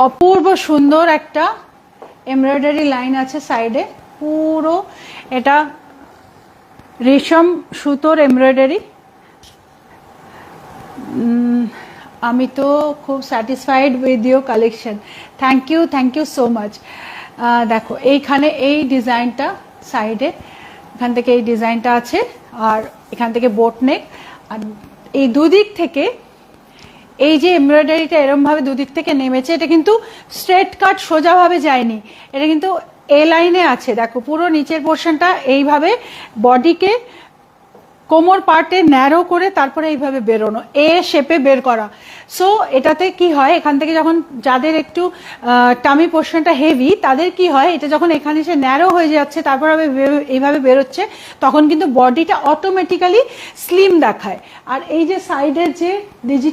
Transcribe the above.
অপূর্ব সুন্দর একটা embroidery line আছে সাইডে, পুরো এটা রেশম সুতোর এমব্রয়ডারি। আমি তো খুব satisfied with your collection, thank you so much. দেখো এইখানে এই ডিজাইনটা সাইডে, এখান থেকে এই ডিজাইনটা আছে, আর এখান থেকে বোট নেক, আর এই দুদিক থেকে এই যে এমব্রয়ডারিটা এরমভাবে দুদিক থেকে নেমেছে, এটা কিন্তু স্ট্রেট কাট সোজাভাবে যায়নি, এটা কিন্তু এ লাইনে আছে। দেখো পুরো নিচের পোর্শনটা এইভাবে বডিকে কোমর পার্টে ন্যারো করে তারপরে এইভাবে বেরোনো, এ শেপে বের করা। সো এটাতে কি হয়, এখান থেকে যখন যাদের একটু টামি পোর্শনটা হেভি, তাদের কি হয়, এটা যখন এখানে এসে ন্যারো হয়ে যাচ্ছে তারপর এইভাবে বেরোচ্ছে, তখন কিন্তু বডিটা অটোমেটিক্যালি স্লিম দেখায়। আর এই যে সাইডের যে ডিজিটাল